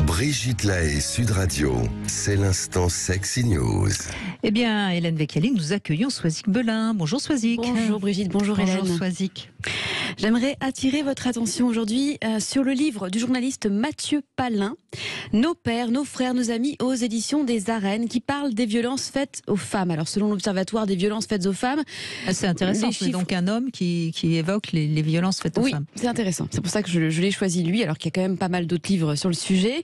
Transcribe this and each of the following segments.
Brigitte Lahaie, Sud Radio, c'est l'instant Sexy News. Eh bien, Hélène Weckeling, nous accueillons Swazik Belin. Bonjour Swazik. Bonjour Brigitte, bonjour Hélène. Bonjour Swazik. J'aimerais attirer votre attention aujourd'hui sur le livre du journaliste Mathieu Palin, Nos pères, nos frères, nos amis, aux éditions des Arènes, qui parle des violences faites aux femmes. Alors selon l'Observatoire des violences faites aux femmes... C'est intéressant, c'est donc un homme qui évoque les violences faites aux femmes. Oui, c'est intéressant. C'est pour ça que je l'ai choisi lui, alors qu'il y a quand même pas mal d'autres livres sur le sujet.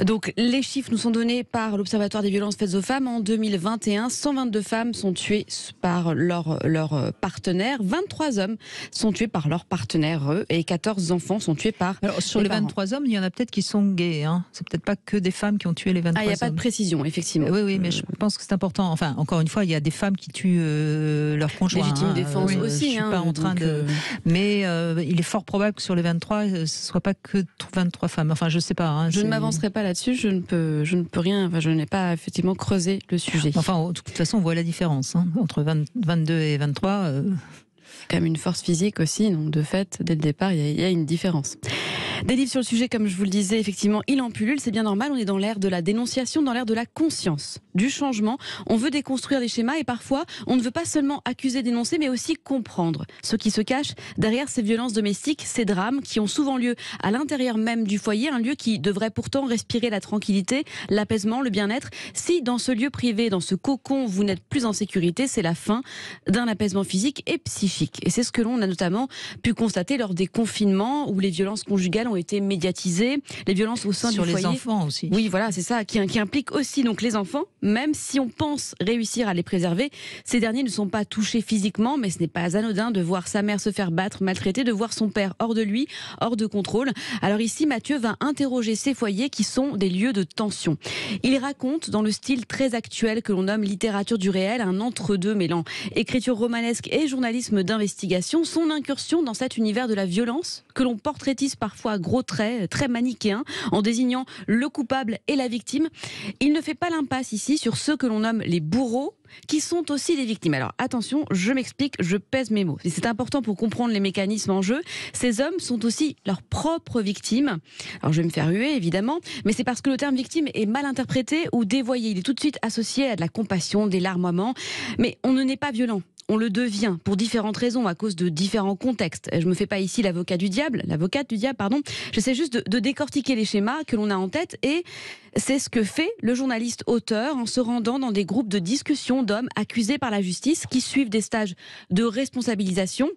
Donc les chiffres nous sont donnés par l'Observatoire des violences faites aux femmes. En 2021, 122 femmes sont tuées par leur partenaire, 23 hommes sont tués par leur partenaire, eux, et 14 enfants sont tués par Alors, sur les 23 hommes, il y en a peut-être qui sont gays. Hein. C'est peut-être pas que des femmes qui ont tué les 23 hommes. Il n'y a pas de précision, effectivement. Oui, mais je pense que c'est important. Enfin, encore une fois, il y a des femmes qui tuent leurs conjoints. Légitime défense aussi. Je suis pas en train de... Mais il est fort probable que sur les 23, ce ne soit pas que 23 femmes. Enfin, je sais pas. Hein, je ne m'avancerai pas là-dessus. Je ne peux rien. Enfin, je n'ai pas effectivement creusé le sujet. Enfin, de toute façon, on voit la différence entre 22 et 23. Quand même une force physique aussi, donc de fait, dès le départ, il y a une différence. Des livres sur le sujet, comme je vous le disais, effectivement, il en pullule, c'est bien normal, on est dans l'ère de la dénonciation, dans l'ère de la conscience, du changement. On veut déconstruire les schémas et parfois, on ne veut pas seulement accuser, dénoncer, mais aussi comprendre ce qui se cache derrière ces violences domestiques, ces drames qui ont souvent lieu à l'intérieur même du foyer, un lieu qui devrait pourtant respirer la tranquillité, l'apaisement, le bien-être. Si dans ce lieu privé, dans ce cocon, vous n'êtes plus en sécurité, c'est la fin d'un apaisement physique et psychique. Et c'est ce que l'on a notamment pu constater lors des confinements où les violences conjugales ont été médiatisées, les violences au sein du foyer. Sur les enfants aussi. Oui, voilà, c'est ça, qui implique aussi donc les enfants. Même si on pense réussir à les préserver, ces derniers ne sont pas touchés physiquement, mais ce n'est pas anodin de voir sa mère se faire battre, maltraiter, de voir son père hors de lui, hors de contrôle. Alors ici, Mathieu va interroger ces foyers qui sont des lieux de tension. Il raconte, dans le style très actuel que l'on nomme littérature du réel, un entre-deux mêlant écriture romanesque et journalisme d'investigation, son incursion dans cet univers de la violence que l'on portraitise parfois à gros traits, très manichéen, en désignant le coupable et la victime. Il ne fait pas l'impasse ici sur ceux que l'on nomme les bourreaux, qui sont aussi des victimes. Alors attention, je m'explique, je pèse mes mots. C'est important pour comprendre les mécanismes en jeu. Ces hommes sont aussi leurs propres victimes. Alors je vais me faire huer, évidemment, mais c'est parce que le terme victime est mal interprété ou dévoyé. Il est tout de suite associé à de la compassion, des larmoiements. Mais on ne naît pas violent. On le devient pour différentes raisons, à cause de différents contextes. Je ne me fais pas ici l'avocate du diable, pardon. J'essaie juste de décortiquer les schémas que l'on a en tête, et c'est ce que fait le journaliste-auteur en se rendant dans des groupes de discussion d'hommes accusés par la justice qui suivent des stages de responsabilisation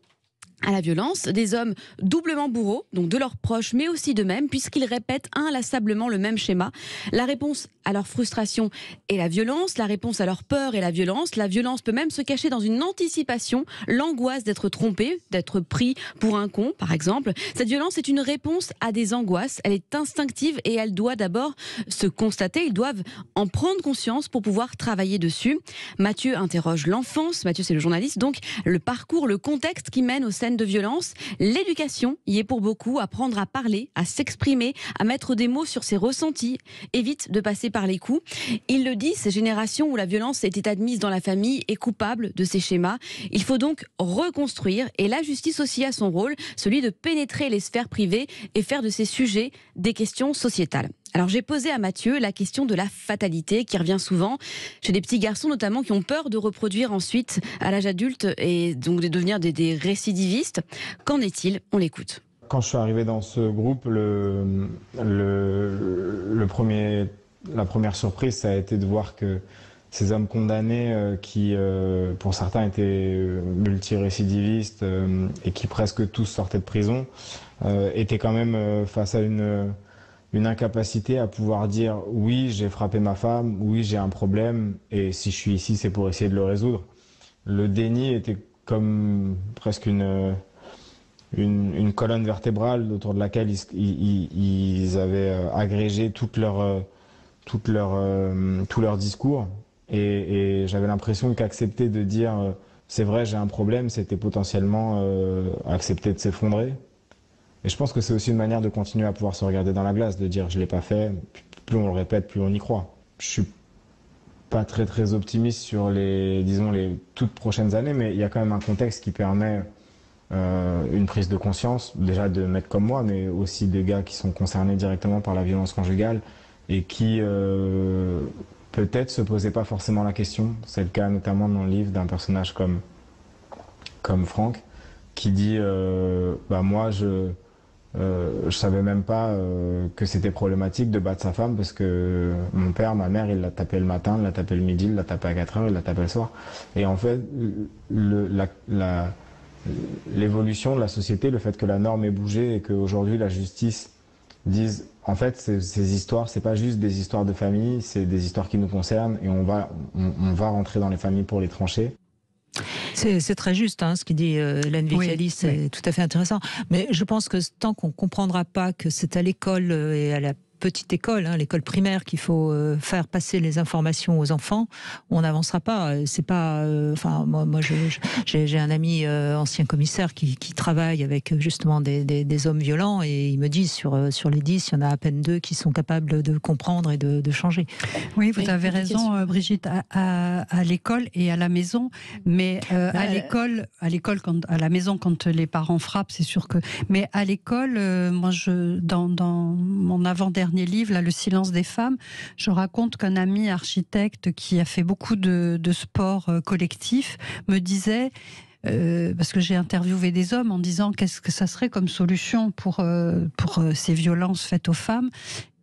à la violence, des hommes doublement bourreaux, donc de leurs proches, mais aussi d'eux-mêmes, puisqu'ils répètent inlassablement le même schéma. La réponse à leur frustration est la violence, la réponse à leur peur est la violence. La violence peut même se cacher dans une anticipation, l'angoisse d'être trompé, d'être pris pour un con, par exemple. Cette violence est une réponse à des angoisses, elle est instinctive et elle doit d'abord se constater. Ils doivent en prendre conscience pour pouvoir travailler dessus. Mathieu interroge l'enfance, Mathieu c'est le journaliste, donc le parcours, le contexte qui mène au de violence. L'éducation y est pour beaucoup, apprendre à parler, à s'exprimer, à mettre des mots sur ses ressentis, évite de passer par les coups. Il le dit, ces générations où la violence était admise dans la famille est coupable de ces schémas. Il faut donc reconstruire, et la justice aussi a son rôle, celui de pénétrer les sphères privées et faire de ces sujets des questions sociétales. Alors j'ai posé à Mathieu la question de la fatalité qui revient souvent chez des petits garçons notamment qui ont peur de reproduire ensuite à l'âge adulte et donc de devenir des récidivistes. Qu'en est-il? On l'écoute. Quand je suis arrivé dans ce groupe, la première surprise, ça a été de voir que ces hommes condamnés qui, pour certains, étaient multirécidivistes et qui presque tous sortaient de prison, étaient quand même face à une incapacité à pouvoir dire « oui, j'ai frappé ma femme, oui, j'ai un problème, et si je suis ici, c'est pour essayer de le résoudre ». Le déni était comme presque une colonne vertébrale autour de laquelle ils avaient agrégé tout leur discours. Et j'avais l'impression qu'accepter de dire « c'est vrai, j'ai un problème », c'était potentiellement accepter de s'effondrer. Et je pense que c'est aussi une manière de continuer à pouvoir se regarder dans la glace, de dire je l'ai pas fait, plus on le répète, plus on y croit. Je suis pas très optimiste sur les toutes prochaines années, mais il y a quand même un contexte qui permet une prise de conscience, déjà de mecs comme moi, mais aussi des gars qui sont concernés directement par la violence conjugale, et qui peut-être se posaient pas forcément la question. C'est le cas notamment dans le livre d'un personnage comme Franck, qui dit moi je savais même pas que c'était problématique de battre sa femme parce que mon père, ma mère, il l'a tapé le matin, il l'a tapé le midi, il l'a tapé à 4 heures, il l'a tapé le soir. Et en fait, l'évolution de la société, le fait que la norme ait bougé et qu'aujourd'hui la justice dise en fait ces histoires, c'est pas juste des histoires de famille, c'est des histoires qui nous concernent et on va rentrer dans les familles pour les trancher. C'est très juste ce qu'il dit Hélène Vecchiali, c'est tout à fait intéressant. Mais je pense que tant qu'on ne comprendra pas que c'est à l'école et à la petite école, l'école primaire, qu'il faut faire passer les informations aux enfants, on n'avancera pas. C'est pas. Moi, j'ai un ami ancien commissaire qui travaille avec justement des hommes violents et il me dit sur les 10, il y en a à peine 2 qui sont capables de comprendre et de changer. Oui, vous avez raison, Brigitte, à l'école et à la maison, mais à l'école, à la maison, quand les parents frappent, c'est sûr que. Mais à l'école, moi, dans mon avant-dernier livre, là, Le silence des femmes, je raconte qu'un ami architecte qui a fait beaucoup de sport collectif me disait, parce que j'ai interviewé des hommes en disant qu'est-ce que ça serait comme solution pour ces violences faites aux femmes,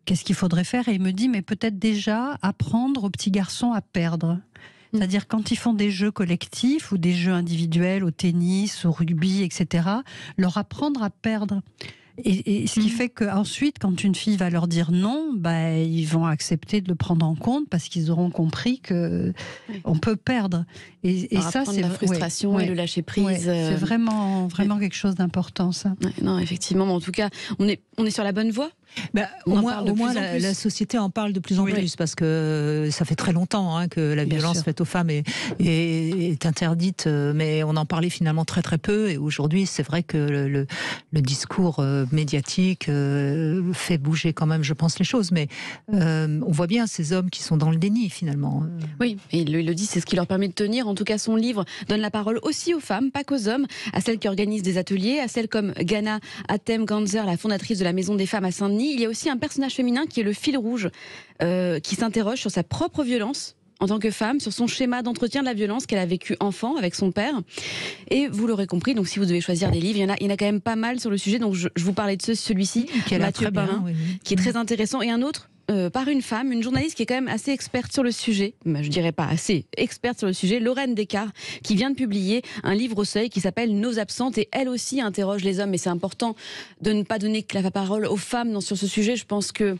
qu'est-ce qu'il faudrait faire, et il me dit mais peut-être déjà apprendre aux petits garçons à perdre. C'est-à-dire quand ils font des jeux collectifs ou des jeux individuels au tennis, au rugby, etc., leur apprendre à perdre. Et ce qui fait qu'ensuite, quand une fille va leur dire non, ils vont accepter de le prendre en compte parce qu'ils auront compris qu'on peut perdre. Et ça, c'est la frustration et le lâcher prise. C'est vraiment quelque chose d'important, ça. Ouais, non, effectivement, mais en tout cas, on est sur la bonne voie. Au moins la société en parle de plus en plus parce que ça fait très longtemps que la violence faite aux femmes est interdite, mais on en parlait finalement très très peu, et aujourd'hui c'est vrai que le discours médiatique fait bouger quand même, je pense, les choses, mais on voit bien ces hommes qui sont dans le déni finalement. Oui, et il le dit, c'est ce qui leur permet de tenir. En tout cas, son livre donne la parole aussi aux femmes, pas qu'aux hommes, à celles qui organisent des ateliers, à celles comme Ghana Atem-Ganzer, la fondatrice de la Maison des Femmes à Saint-Denis. Il y a aussi un personnage féminin qui est le fil rouge, qui s'interroge sur sa propre violence en tant que femme, sur son schéma d'entretien de la violence qu'elle a vécu enfant avec son père. Et vous l'aurez compris, donc si vous devez choisir des livres, il y en a quand même pas mal sur le sujet. Donc je vous parlais de celui-ci, Mathieu Parin, qui est très intéressant, et un autre par une femme, une journaliste qui est quand même assez experte sur le sujet, je dirais pas assez experte sur le sujet, Lorraine Descartes, qui vient de publier un livre au Seuil qui s'appelle Nos absentes, et elle aussi interroge les hommes, et c'est important de ne pas donner que la parole aux femmes sur ce sujet. Je pense que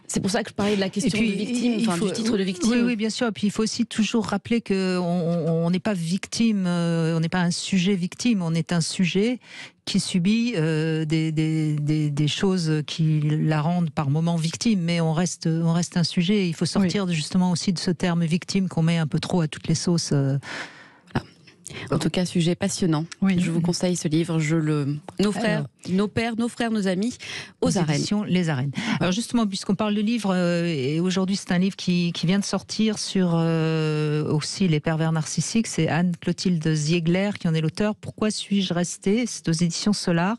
c'est pour ça que je parlais de la question de victime, du titre de victime. Oui, bien sûr. Et puis il faut aussi toujours rappeler qu'on n'est pas victime, on n'est pas un sujet victime, on est un sujet qui subit des choses qui la rendent par moments victime, mais on reste un sujet. Il faut sortir justement aussi de ce terme victime qu'on met un peu trop à toutes les sauces. En tout cas, sujet passionnant. Je vous conseille ce livre. Nos frères, nos amis, aux arènes. Les arènes. Alors justement, puisqu'on parle de livres, et aujourd'hui c'est un livre qui vient de sortir sur aussi les pervers narcissiques. C'est Anne-Clotilde Ziegler qui en est l'auteur. Pourquoi suis-je restée? C'est aux éditions Solar.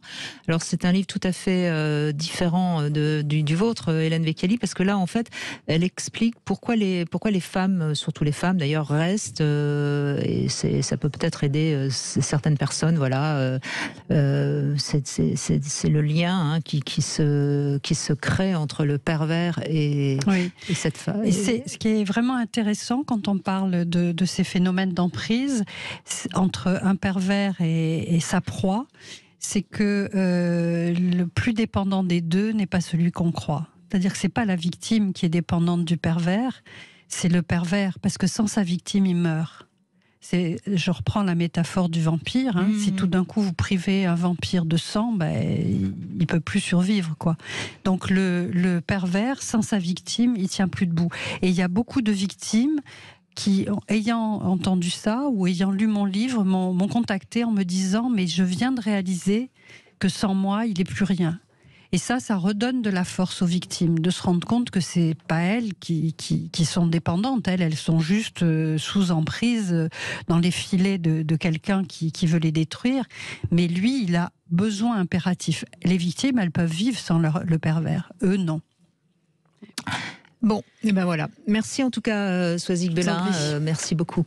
Alors c'est un livre tout à fait différent du vôtre, Hélène Vecchiali, parce que là en fait, elle explique pourquoi les femmes, surtout les femmes d'ailleurs, restent. Et ça peut peut-être aider certaines personnes. Voilà, c'est le lien qui se crée entre le pervers et cette femme. Et c'est ce qui est vraiment intéressant quand on parle de ces phénomènes d'emprise entre un pervers et sa proie, c'est que le plus dépendant des deux n'est pas celui qu'on croit. C'est-à-dire que c'est pas la victime qui est dépendante du pervers, c'est le pervers, parce que sans sa victime, il meurt. Je reprends la métaphore du vampire. Si tout d'un coup vous privez un vampire de sang, il peut plus survivre, quoi. Donc le pervers, sans sa victime, il tient plus debout. Et il y a beaucoup de victimes qui, ayant entendu ça ou ayant lu mon livre, m'ont contacté en me disant « mais je viens de réaliser que sans moi, il n'est plus rien ». Et ça redonne de la force aux victimes, de se rendre compte que c'est pas elles qui sont dépendantes. Elles sont juste sous emprise dans les filets de quelqu'un qui veut les détruire. Mais lui, il a besoin impératif. Les victimes, elles peuvent vivre sans le pervers. Eux, non. Bon, et ben voilà. Merci en tout cas, Soisig Bellin. Merci beaucoup.